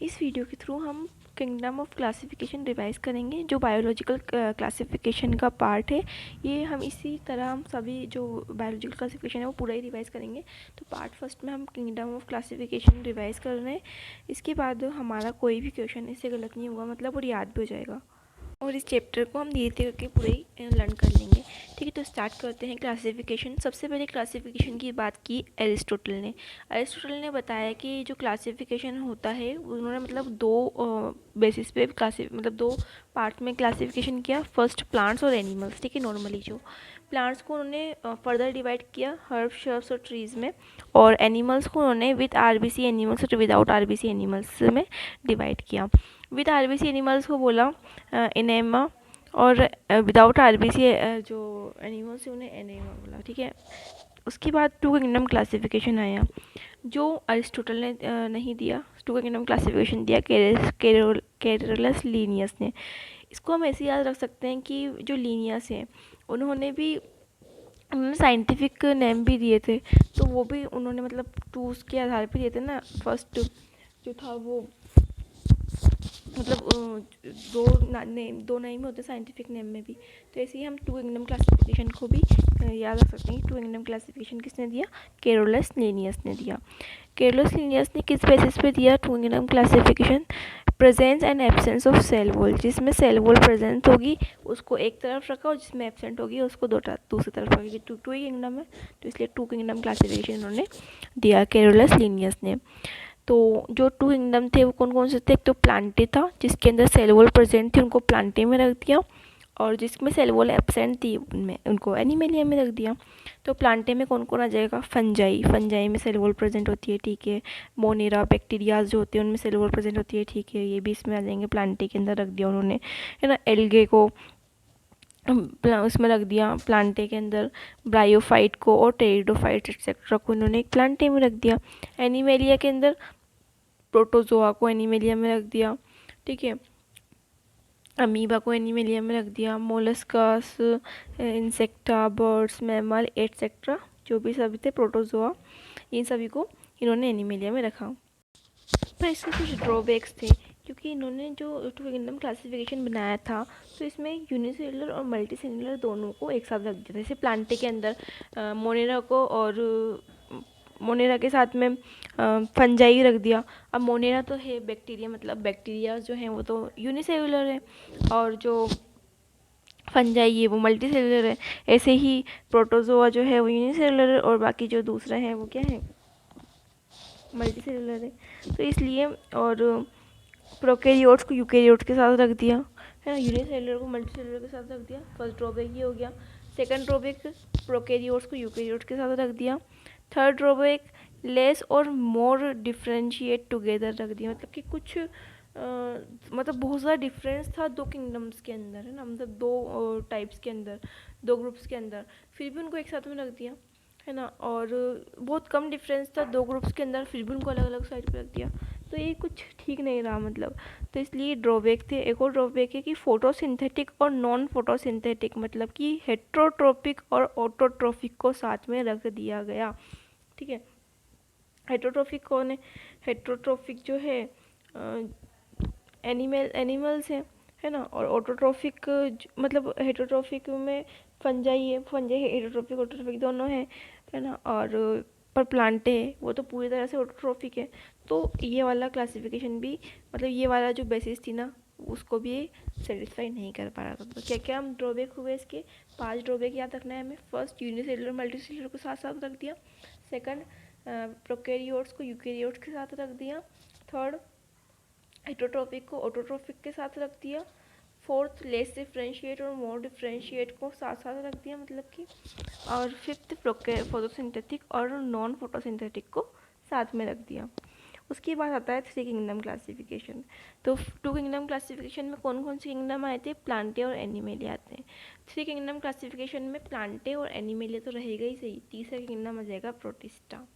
इस वीडियो के थ्रू हम किंगडम ऑफ क्लासिफिकेशन रिवाइज़ करेंगे, जो बायोलॉजिकल क्लासिफिकेशन का पार्ट है। ये हम इसी तरह हम सभी जो बायोलॉजिकल क्लासिफिकेशन है वो पूरा ही रिवाइज़ करेंगे। तो पार्ट फर्स्ट में हम किंगडम ऑफ क्लासिफिकेशन रिवाइज़ कर रहे हैं। इसके बाद हमारा कोई भी क्वेश्चन इससे गलत नहीं होगा, मतलब और याद भी हो जाएगा, और इस चैप्टर को हम धीरे धीरे करके पूरे ही लर्न कर लेंगे। ठीक है, तो स्टार्ट करते हैं क्लासिफिकेशन। सबसे पहले क्लासिफिकेशन की बात की एरिस्टोटल ने। एरिस्टोटल ने बताया कि जो क्लासिफिकेशन होता है उन्होंने मतलब दो बेसिस पे मतलब दो पार्ट में क्लासिफिकेशन किया। फर्स्ट प्लांट्स और एनिमल्स। ठीक है, नॉर्मली जो प्लांट्स को उन्होंने फर्दर डिवाइड किया हर्ब, शर्ब्स और ट्रीज़ में, और एनिमल्स को उन्होंने विद आरबीसी एनिमल्स और विदाउट आरबीसी एनिमल्स में डिवाइड किया। विद आरबीसी एनिमल्स को बोला इनेमा, और विदाउट आरबीसी जो एनिमल्स है उन्हें एनेमा बोला। ठीक है, उसके बाद टू किंगडम क्लासिफिकेशन आया, जो अरिस्टोटल ने नहीं दिया। टू किंगडम क्लासिफिकेशन दिया केरलस लीनियस ने। इसको हम ऐसे याद रख सकते हैं कि जो लीनियस है उन्होंने साइंटिफिक नेम भी दिए थे, तो वो भी उन्होंने मतलब टूल्स के आधार पर दिए थे ना। फर्स्ट जो था वो मतलब दो नेम होते साइंटिफिक नेम में भी। तो ऐसे ही हम टू किंगडम क्लासिफिकेशन को भी याद रख सकते हैं। टू किंगडम क्लासिफिकेशन किसने दिया? केरोलस लीनियस ने दिया। केरोलस लीनियस ने किस बेसिस पे दिया two kingdom classification? Presence and absence of cell wall. जिसमें सेल वॉल प्रेजेंट होगी उसको एक तरफ रखा, और जिसमें एब्सेंट होगी उसको दूसरी तरफ रखा। टू ही किंगडम है तो इसलिए टू किंगडम क्लासिफिकेशन उन्होंने दिया केरोलस लीनियस ने। तो जो टू किंगडम थे वो कौन कौन से थे? एक तो प्लांटे था, जिसके अंदर सेल वॉल प्रेजेंट थी, उनको प्लांटे में रख दिया, और जिसमें सेल वॉल एब्सेंट थी उनमें उनको एनिमेलिया में रख दिया। तो प्लांटे में कौन कौन आ जाएगा? फंजाई, फंजाई में सेल वॉल प्रेजेंट होती है। ठीक है, मोनेरा, बैक्टीरियाज जो होते हैं उनमें सेल वॉल प्रेजेंट होती है। ठीक है, ये भी इसमें आ जाएंगे, प्लांटे के अंदर रख दिया उन्होंने, है ना। एल्गे को उसमें रख दिया प्लांटे के अंदर, ब्रायोफाइट को और टेरिडोफाइट एक्सेट्रा को उन्होंने एक प्लांटे में रख दिया। एनिमेलिया के अंदर प्रोटोजोआ को एनिमेलिया में रख दिया। ठीक है, अमीबा को एनिमेलिया में रख दिया। Molluscs, insecta, birds, mammal etcetera जो भी सभी थे प्रोटोजोआ, इन सभी को इन्होंने एनिमेलिया में रखा। पर इसके कुछ ड्रॉबैक्स थे, क्योंकि इन्होंने जो टू किंगडम क्लासिफिकेशन बनाया था तो इसमें यूनिसेलुलर और मल्टीसेलुलर दोनों को एक साथ रख दिया था। जैसे प्लांटे के अंदर मोनेरा को और मोनेरा के साथ में फंजाई रख दिया। अब मोनेरा तो है बैक्टीरिया, मतलब बैक्टीरिया जो हैं वो तो यूनिसेलुलर है, और जो फंजाई है वो मल्टी सेलुलर है। ऐसे ही प्रोटोजोआ जो है वो यूनिसेलुलर है, और बाकी जो दूसरा है वो क्या है? मल्टी सेलुलर है। तो इसलिए, और प्रोकैरियोट्स को यूकैरियोट्स के साथ रख दिया, है ना। यूनिसेलुलर को मल्टी सेलुलर के साथ रख दिया। फर्स्ट ड्रॉबैक ये हो गया। सेकंड ड्रॉबैक, प्रोकैरियोट्स को यूकैरियोट्स के साथ रख दिया। थर्ड ड्रॉबैक, लेस और मोर डिफ्रेंशिएट टुगेदर रख दिया, मतलब कि कुछ मतलब बहुत ज़्यादा डिफरेंस था दो किंगडम्स के अंदर, है ना, मतलब दो टाइप्स के अंदर, दो ग्रुप्स के अंदर, फिर भी उनको एक साथ में रख दिया, है ना। और बहुत कम डिफरेंस था दो ग्रुप्स के अंदर, फिर भी उनको अलग अलग साइड पे रख दिया। तो ये कुछ ठीक नहीं रहा, मतलब। तो इसलिए ड्रॉबैक थे। एक और ड्रॉबैक है कि फोटोसिंथेटिक और नॉन फोटोसिंथेटिक, मतलब कि हेट्रोट्रोपिक और ऑटोट्रोफिक को साथ में रख दिया गया। ठीक है, हेट्रोट्रोफिक कौन है? हेट्रोट्रोफिक जो है एनिमल्स हैं, है ना। और ऑटोट्रोफिक मतलब हेट्रोट्रोफिक में फंजाई है, फंजाई हेट्रोट्रोफिक ऑटोट्रोफिक दोनों है ना। और पर प्लांटे है वो तो पूरी तरह से ऑटोट्रोफिक है। तो ये वाला क्लासिफिकेशन भी, मतलब ये वाला जो बेसिस थी ना, उसको भी सेटिस्फाई नहीं कर पा रहा था। तो क्या क्या हम ड्रॉबैक हुए इसके? 5 ड्रॉबैक याद रखना है हमें। फर्स्ट, यूनिसेलुलर मल्टीसेलुलर को साथ साथ रख दिया। सेकंड, प्रोकैरियोट्स को यूकैरियोट्स के साथ रख दिया। थर्ड, हेटरोट्रोफिक को ऑटोट्रोफिक के साथ रख दिया। फोर्थ, लेस डिफ्रेंशिएट और मोर डिफ्रेंशिएट को साथ साथ रख दिया, मतलब कि। और फिफ्थ, फोटोसिंथेटिक और नॉन फोटोसिंथेटिक को साथ में रख दिया। उसके बाद आता है थ्री किंगडम क्लासिफिकेशन। तो टू किंगडम क्लासिफिकेशन में कौन कौन से किंगडम आए थे? प्लांटे और एनिमेलिया आते हैं। थ्री किंगडम क्लासिफिकेशन में प्लांटे और एनिमेलिया तो रहेगा ही सही, तीसरा किंगडम आ जाएगा प्रोटिस्टा।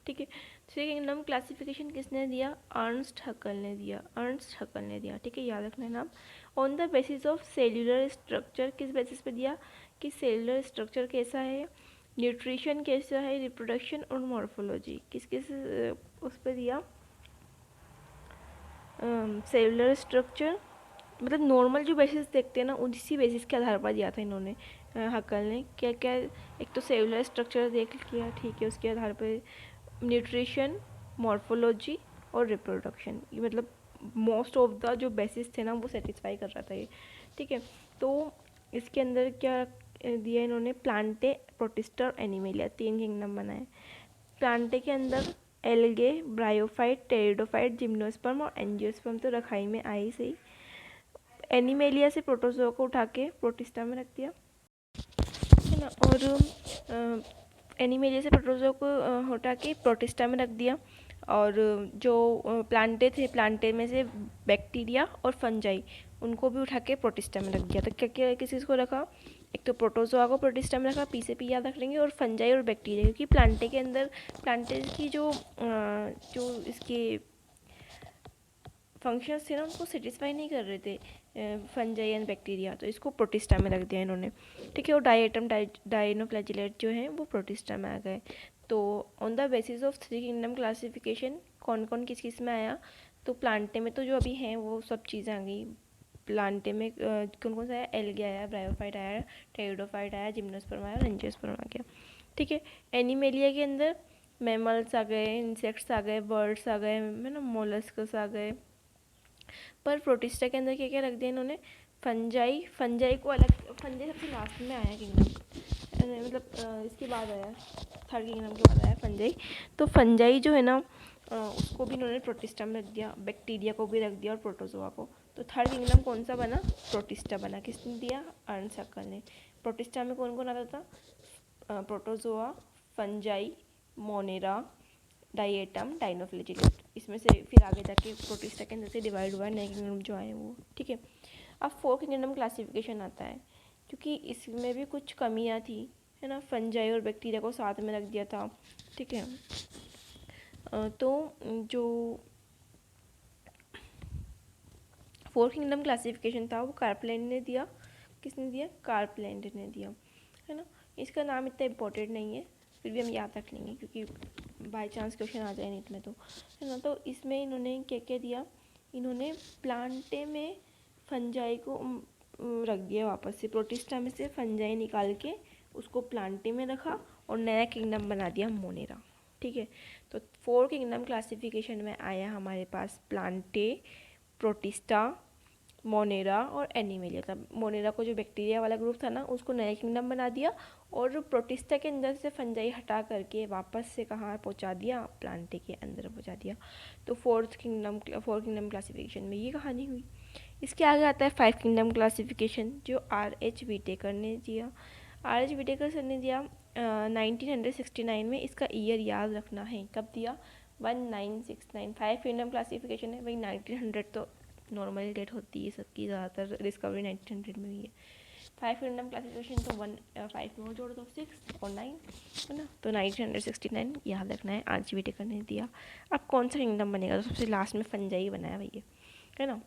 ठीक है, थ्री किंगडम क्लासिफिकेशन किसने दिया? अर्नस्ट हक्कल ने दिया, अर्नस्ट हक्कल ने दिया। ठीक है, याद रखना है नाम। On the basis of cellular structure, किस बेसिस पे दिया कि सेल्यूलर स्ट्रक्चर कैसा है, न्यूट्रिशन कैसा है, रिप्रोडक्शन और मॉर्फोलॉजी, किस किस उस पर दिया? सेलुलर स्ट्रक्चर मतलब नॉर्मल जो बेसिस देखते हैं ना, उसी बेसिस के आधार पर दिया था इन्होंने, हक्कल ने। क्या क्या, एक तो सेलुलर स्ट्रक्चर देख लिया, ठीक है, उसके आधार पर न्यूट्रिशन, मॉर्फोलॉजी और रिप्रोडक्शन, ये मतलब मोस्ट ऑफ द जो बेसिस थे ना वो सेटिस्फाई कर रहा था ये, ठीक है। तो इसके अंदर क्या दिया इन्होंने, प्लांटे, प्रोटिस्टा और एनिमेलिया, 3 किंगडम बनाए। प्लांटे के अंदर एल्गे, ब्रायोफाइट, टेरिडोफाइट, जिम्नोस्पर्म और एंजियोस्पर्म तो रखाई में आई सही। एनिमेलिया से प्रोटोजोआ को उठा के प्रोटिस्टा में रख दिया, है ना। और एनिमेलिया से प्रोटोजोआ को हटा के प्रोटिस्टा में रख दिया। और जो प्लांटे थे, प्लांटे में से बैक्टीरिया और फंजाई, उनको भी उठा के प्रोटिस्टा में रख दिया। तो क्या क्या किस चीज़ को रखा, एक तो प्रोटोजोआ को प्रोटिस्टा में रखा, पी से पी याद रख लेंगे, और फंजाई और बैक्टीरिया, क्योंकि प्लांटे के अंदर प्लांटे की जो इसके फंक्शंस थे ना उनको सेटिस्फाई नहीं कर रहे थे फंजाई एंड बैक्टीरिया, तो इसको प्रोटिस्टा में रख दिया इन्होंने, ठीक है। और डायटम डायनोफ्लैजिलेट जो है वो प्रोटिस्टा में आ गए। तो on the basis of 3 kingdom classification कौन कौन किस किस में आया, तो प्लांटे में तो जो अभी हैं वो सब चीज़ें आ गई। प्लांटे में कौन कौन सा आया, एल्गे आया, ब्रायोफाइट आया, टेरिडोफाइट आया, जिम्नोस्पर्म आया और एंजियोस्पर्म आ गया, ठीक है। एनिमेलिया के अंदर मैमल्स आ गए, इंसेक्ट्स आ गए, बर्ड्स आ गए, है ना, मोलस्कस आ गए। पर प्रोटिस्टा के अंदर क्या क्या रख दिया इन्होंने, फंजाई, फंजाई को अलग, फंजाई सबसे लास्ट में आया किंगडम, मतलब इसके बाद आया, 3rd किंगडम के बाद आया फंजाई। तो फंजाई जो है ना उसको भी इन्होंने प्रोटिस्टा में रख दिया, बैक्टीरिया को भी रख दिया और प्रोटोजोआ को। तो 3rd किंगडम कौन सा बना, प्रोटिस्टा बना। किसने दिया, अर्नस्ट हक्कल ने। प्रोटिस्टा में कौन कौन आता था, प्रोटोजोआ, फंजाई, मोनेरा, डाइएटम, डाइनोफ्लैजिलेट, इसमें से फिर आगे जाके प्रोटिस्टा के अंदर से डिवाइड हुआ नए किंगडम जो आए वो, ठीक है। अब 4 किंगडम क्लासिफिकेशन आता है, क्योंकि इसमें भी कुछ कमियां थी, है ना, फंजाई और बैक्टीरिया को साथ में रख दिया था, ठीक है। तो जो 4 किंगडम क्लासिफिकेशन था वो कार्पलैंड ने दिया। किसने दिया, कार्पलैंड ने दिया, है ना। इसका नाम इतना इम्पोर्टेंट नहीं है, फिर भी हम याद रख लेंगे क्योंकि बाय चांस क्वेश्चन आ जाए नीट में, तो है ना। तो इसमें इन्होंने क्या क्या दिया, इन्होंने प्लांटे में फंजाई को रख दिया वापस से, प्रोटिस्टा में से फंजाई निकाल के उसको प्लांटे में रखा और नया किंगडम बना दिया मोनेरा, ठीक है। तो 4 किंगडम क्लासिफिकेशन में आया हमारे पास प्लांटे, प्रोटिस्टा, मोनेरा और एनिमेलिया था। मोनेरा को जो बैक्टीरिया वाला ग्रुप था ना उसको नया किंगडम बना दिया, और प्रोटिस्टा के अंदर से फंजाई हटा करके वापस से कहाँ पहुँचा दिया, प्लांटे के अंदर पहुँचा दिया। तो 4 किंगडम क्लासिफिकेशन में ये कहानी हुई। इसके आगे आता है 5 किंगडम क्लासिफिकेशन, जो R.H. विटेकर ने दिया। R.H. विटेकर सर ने दिया 1969 में। इसका ईयर याद रखना है, कब दिया, 1969। 5 किंगडम क्लासिफिकेशन है भाई, 1900 तो नॉर्मल डेट होती है सबकी, ज़्यादातर डिस्कवरी 1900 में हुई है। 5 किंगडम क्लासिफिकेशन तो 5 में जोड़ दो 6 और 9, है ना। तो 1969 याद रखना है, R.H. विटेकर ने दिया। अब कौन सा किंगडम बनेगा, तो सबसे लास्ट में फंजाई बनाया भैया, है ना।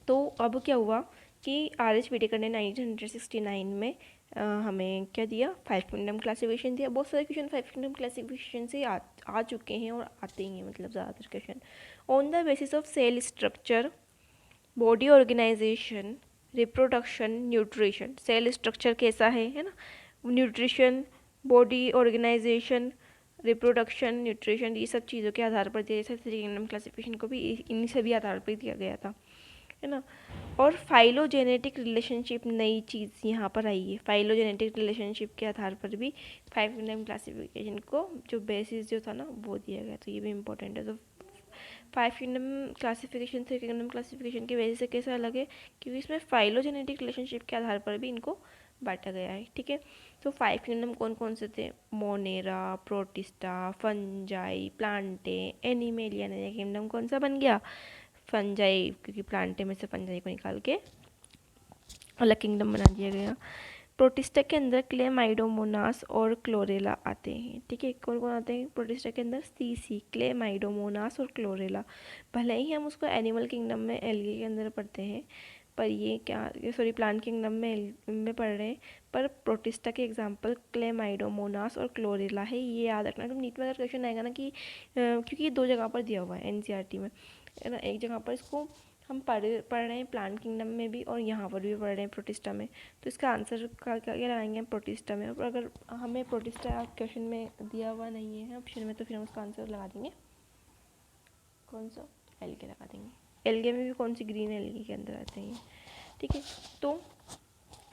तो अब क्या हुआ कि R.H. विटेकर ने 1969 में हमें क्या दिया, 5 किंगडम क्लासिफिकेशन दिया। बहुत सारे क्वेश्चन 5 किंगडम क्लासिफिकेशन से आ चुके हैं और आते ही हैं, मतलब ज़्यादातर question. On the basis of cell structure, body organisation, reproduction, nutrition. Cell structure कैसा है ना, nutrition, body organisation, reproduction, nutrition, ये सब चीज़ों के आधार पर दिया। जैसे 3 किंगडम क्लासिफिकेशन को भी इन्हीं सभी आधार पर दिया गया था, है ना। और फाइलोजेनेटिक रिलेशनशिप नई चीज़ यहाँ पर आई है। फाइलोजेनेटिक रिलेशनशिप के आधार पर भी 5 किंगडम क्लासिफिकेशन को जो बेसिस जो था ना वो दिया गया, तो ये भी इंपॉर्टेंट है। तो 5 किंगडम क्लासिफिकेशन 3 किंगडम क्लासिफिकेशन की वजह से कैसा अलग है, क्योंकि इसमें फाइलोजेनेटिक रिलेशनशिप के आधार पर भी इनको बांटा गया है, ठीक है। तो 5 किंगडम कौन कौन से थे, Monera, protista, fungi, Plantae, animalia. नया किंगडम कौन सा बन गया, फंजाई, क्योंकि प्लांटे में से फंजाई को निकाल के अलग किंगडम बना दिया गया। प्रोटिस्टा के अंदर क्लेमाइडोमोनास और क्लोरेला आते हैं, ठीक है। कौन कौन आते हैं प्रोटिस्टा के अंदर, सीसी, क्लेमाइडोमोनास और क्लोरेला। भले ही हम उसको एनिमल किंगडम में एल्गे के अंदर पढ़ते हैं, पर ये प्लांट किंगडम में पढ़ रहे हैं, पर प्रोटिस्टा के एग्जांपल क्लेमाइडोमोनास और क्लोरेला है, ये याद रखना। तो नीट में अगर क्वेश्चन आएगा ना कि क्योंकि ये 2 जगह पर दिया हुआ है एनसीईआरटी में, है ना। एक जगह पर इसको हम पढ़ रहे हैं प्लांट किंगडम में भी और यहाँ पर भी पढ़ रहे हैं प्रोटिस्टा में, तो इसका आंसर क्या क्या लगाएंगे हम प्रोटिस्टा में। और अगर हमें प्रोटिस्टा क्वेश्चन में दिया हुआ नहीं है ऑप्शन में, तो फिर हम उसका आंसर लगा देंगे कौन सा, एल्गे लगा देंगे। एल्गे में भी कौन सी, ग्रीन एल्गे के अंदर आते हैं, ठीक है। तो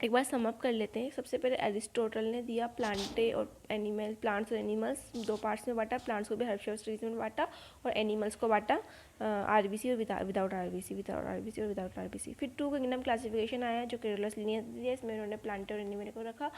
एक बार सम अप कर लेते हैं। सबसे पहले एरिस्टोटल ने दिया प्लांटे और एनिमल, प्लांट्स और एनिमल्स दो पार्ट्स में बांटा, प्लांट्स को भी हर्बिवोरस ट्रीज में बांटा और एनिमल्स को बांटा आरबीसी और विदाउट आरबीसी, विदाउट आरबीसी और विदाउट आरबीसी। फिर टू किंगडम क्लासिफिकेशन आया जो केरोलस लीनियस दिया, इसमें उन्होंने प्लांटे और एनिमल को रखा।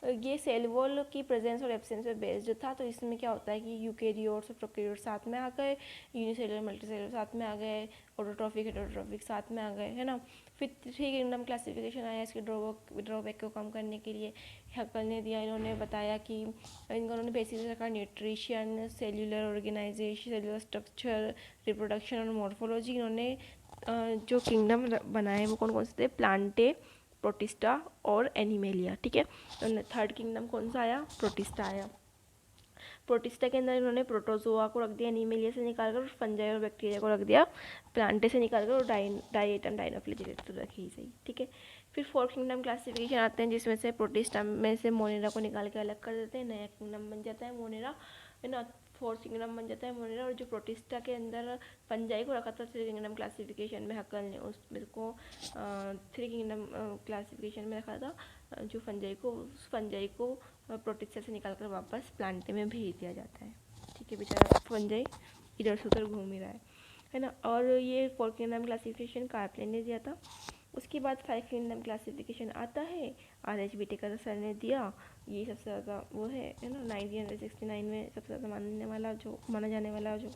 ये सेल वॉल की प्रेजेंस और एब्सेंस पे बेस्ड था, तो इसमें क्या होता है कि यूकेरियोट्स और प्रोकैरियोट्स साथ में आ गए, यूनिसेलुलर मल्टीसेलुलर साथ में आ गए, ऑटोट्रॉफिक हेटेरोट्रॉफिक साथ में आ गए, है ना। फिर थ्री किंगडम क्लासिफिकेशन आया इसके ड्रॉबैक को कम करने के लिए। हैकल ने दिया, इन्होंने बताया कि इन्होंने बेसिस रखा nutrition, cellular organisation, cellular structure, reproduction और मॉर्फोलॉजी। इन्होंने जो किंगडम बनाए वो कौन कौन से थे, प्लांटे, प्रोटिस्टा और एनिमेलिया, ठीक है। तो थर्ड किंगडम कौन सा आया, प्रोटिस्टा आया। प्रोटिस्टा के अंदर इन्होंने प्रोटोजोआ को रख दिया एनिमेलिया से निकालकर, और फंजाई और बैक्टीरिया को रख दिया प्लांटे से निकालकर, और डायटम डायनोफ्लेजेलेट तो रखे ही सही, ठीक है। फिर फोर्थ किंगडम क्लासिफिकेशन आते हैं जिसमें से प्रोटिस्टा में से मोनेरा को निकाल के अलग कर देते हैं, नया किंगडम बन जाता है मोनेरा, है ना। फोर्थ किंगडम बन जाता है मोनेरा। और जो प्रोटिस्टा के अंदर फंजाई को रखा था थ्री किंगडम क्लासिफिकेशन में, हक्कल ने उसमें को थ्री किंगडम क्लासिफिकेशन में रखा था, जो फंजाई को प्रोटिस्टा से निकालकर वापस प्लांटे में भेज दिया जाता है, ठीक है। बेचारा फंजाई इधर से उधर घूम ही रहा है ना। और ये फोर किंगडम क्लासिफिकेशन कार्पलेन ने दिया था। उसके बाद फाइव किंगडम क्लासिफिकेशन आता है, RH विटेकर सर ने दिया। ये सबसे ज़्यादा वो है ना, 1969 में सबसे ज़्यादा माना जाने वाला जो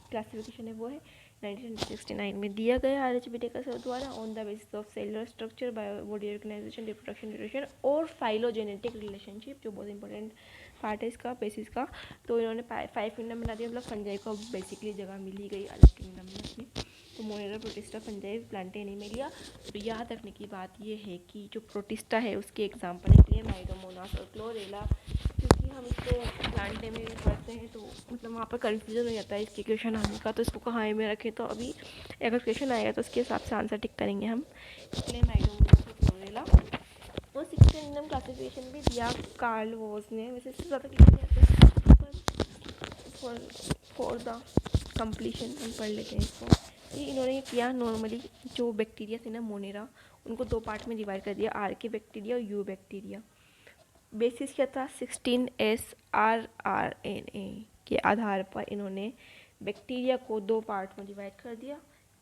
क्लासिफिकेशन है वो है 1969 में दिया गया RH विटेकर सर द्वारा, on the basis of cellular structure, body organisation, reproduction, nutrition और फाइलोजेनेटिक रिलेशनशिप, जो बहुत इंपॉर्टेंट पार्ट है इसका बेसिस का। तो इन्होंने फाइव किंगडम बना दिया, मतलब फंजाई को बेसिकली जगह मिल ही गई अलग किंगडम में अपनी। तो Monera, protista, fungi, Plantae, animalia. तो याद रखने की बात ये है कि जो प्रोटिस्टा है उसके एग्जाम्पल निकले माइडोमोनास और क्लोरेला, क्योंकि हम इसको प्लांटे में भी पढ़ते हैं तो मतलब वहाँ पर कन्फ्यूजन हो जाता है इसके क्वेश्चन आने का, तो इसको कहाँ में रखें। तो अभी अगर क्वेश्चन आएगा तो उसके हिसाब से आंसर टिक करेंगे हम, इसलिए माइडोमोनास और क्लोरेला। और सिक्स किंगडम क्लासिफिकेशन भी दिया कार्ल वोज ने, वैसे इससे ज़्यादा क्लियर नहीं आते फॉर द कंप्लीशन हम पढ़ लेते हैं इसको। ये इन्होंने ये किया, नॉर्मली जो बैक्टीरिया थे ना मोनेरा, उनको दो पार्ट में डिवाइड कर दिया, आर्की बैक्टीरिया और यू बैक्टीरिया। बेसिस क्या था, 16S rRNA के आधार पर इन्होंने बैक्टीरिया को दो पार्ट में डिवाइड कर दिया,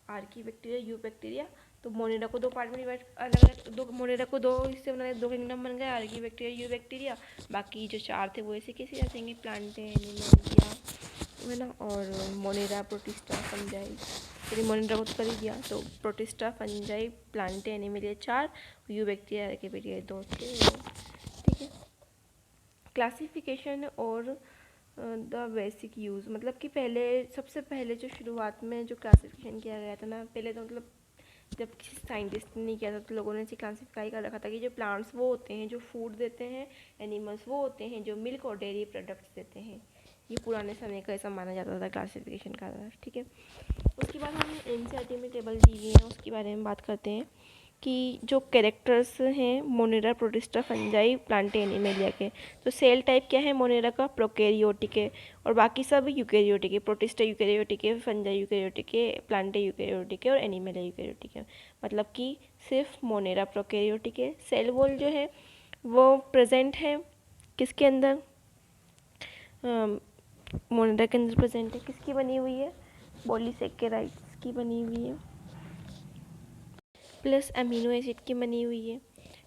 आर्की बैक्टीरिया, यू बैक्टीरिया। तो मोनेरा को दो पार्ट में डिवाइड, अलग अलग दो मोनेरा को दो हिस्से बनाए, दो किंगडम बन गए, आर्की बैक्टीरिया, यू बैक्टीरिया। बाकी जो चार थे वो ऐसे कैसे रखेंगे, प्लांटे, एनिमेलिया, है ना, और मोनेरा, प्रोटिस्टा, फंजाई। फिर मोनेरा को तो कर ही दिया, तो प्रोटिस्टा, फंजाई, प्लांटे, एनिमेलिया चार, यू बैक्टीरिया, आर्की बैक्टीरिया दो थे, ठीक है। क्लासिफिकेशन और द बेसिक यूज़, मतलब कि पहले सबसे पहले जो शुरुआत में जो क्लासिफिकेशन किया गया था ना, पहले तो मतलब जब किसी साइंटिस्ट ने नहीं किया था तो लोगों ने इसे क्लासिफाई कर रखा था कि जो प्लांट्स वो होते हैं जो फूड देते हैं, एनिमल्स वो होते हैं जो मिल्क और डेयरी प्रोडक्ट्स देते हैं। ये पुराने समय का ऐसा माना जाता था क्लासिफिकेशन का, ठीक है। उसके बाद हमें NCERT में टेबल दी गई है, उसके बारे में बात करते हैं कि जो कैरेक्टर्स हैं Monera, protista, fungi, Plantae, animalia के। तो सेल टाइप क्या है मोनेरा का, प्रोकैरियोटिक है, और बाकी सब यूकैरियोटिक है। प्रोटिस्टा यूकैरियोटिक है, फंजाई यूकैरियोटिक है, प्लांटे यूकैरियोटिक है और एनिमेलिया यूकैरियोटिक है। मतलब कि सिर्फ मोनेरा प्रोकैरियोटिक है। सेल वॉल जो है वो प्रेजेंट है किसके अंदर, मोनेरा के अंदर प्रेजेंट है, किसकी बनी हुई है, पॉलीसेकेराइड्स की बनी हुई है, प्लस अमीनो एसिड की बनी हुई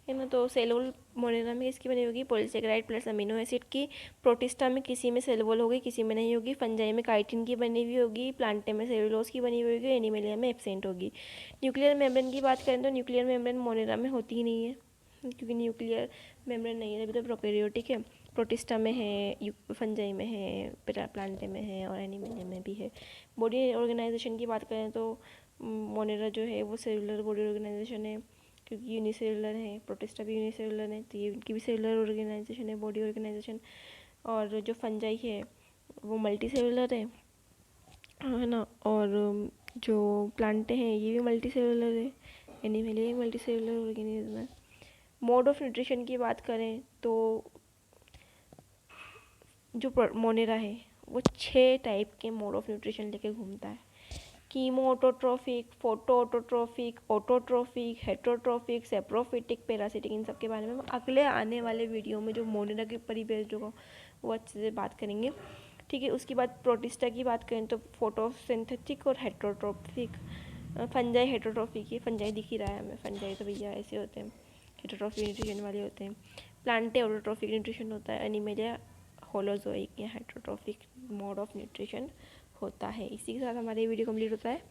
है ना। तो सेल वॉल मोनेरा में किसकी बनी होगी, पॉलीसेकेराइड प्लस अमीनो एसिड की। प्रोटिस्टा में किसी में सेल वॉल होगी, किसी में नहीं होगी। फंजाई में काइटिन की बनी हुई होगी, प्लांटे में सेलुलोज की बनी हुई होगी, एनिमेलिया में एब्सेंट होगी। न्यूक्लियर मेम्ब्रेन की बात करें तो न्यूक्लियर मेम्ब्रेन मोनेरा में होती ही नहीं है, क्योंकि न्यूक्लियर मेम्ब्रेन नहीं है, अभी तो प्रोकैरियोटिक है। प्रोटिस्टा में है, फंजाई में है, प्लांटे में है और एनिमेलिया में भी है। बॉडी ऑर्गेनाइजेशन की बात करें तो मोनेरा जो है वो सेलुलर बॉडी ऑर्गेनाइजेशन है, क्योंकि यूनिसेलुलर है। प्रोटिस्टा भी यूनिसेलुलर है, तो ये उनकी भी सेलुलर ऑर्गेनाइजेशन है, बॉडी ऑर्गेनाइजेशन। और जो फंजाई है वो मल्टी सेलुलर है ना। और जो प्लांट हैं ये भी मल्टी सेलुलर है, एनिमल मल्टी सेलुलर ऑर्गेनिज्म है। मोड ऑफ न्यूट्रिशन की बात करें तो जो मोनेरा है वो 6 टाइप के मोड ऑफ न्यूट्रिशन लेके घूमता है। Chemo autotrophic, photo autotrophic, autotrophic, heterotrophic, saprophytic, parasitic, इन सब के बारे में हम अगले आने वाले वीडियो में जो मोनेरा के ऊपर ही बेस्ड होगा वो अच्छे से बात करेंगे। ठीक है, उसके बाद प्रोटिस्टा की बात करें तो फोटोसिंथेटिक और हेटरोट्रॉफिक। फंजाई हेटरोट्रॉफिक, ये फंजाई दिख ही रहा है हमें, फंजाई तो भैया ऐसे होते हैं, हेटरोट्रॉफिक न्यूट्रिशन वाले होते हैं। प्लांटे ऑटोट्रॉफिक न्यूट्रिशन होता है, एनिमलिया होलोजोइक या हेटरोट्रॉफिक मोड ऑफ न्यूट्रिशन होता है। इसी के साथ हमारी वीडियो कंप्लीट होता है।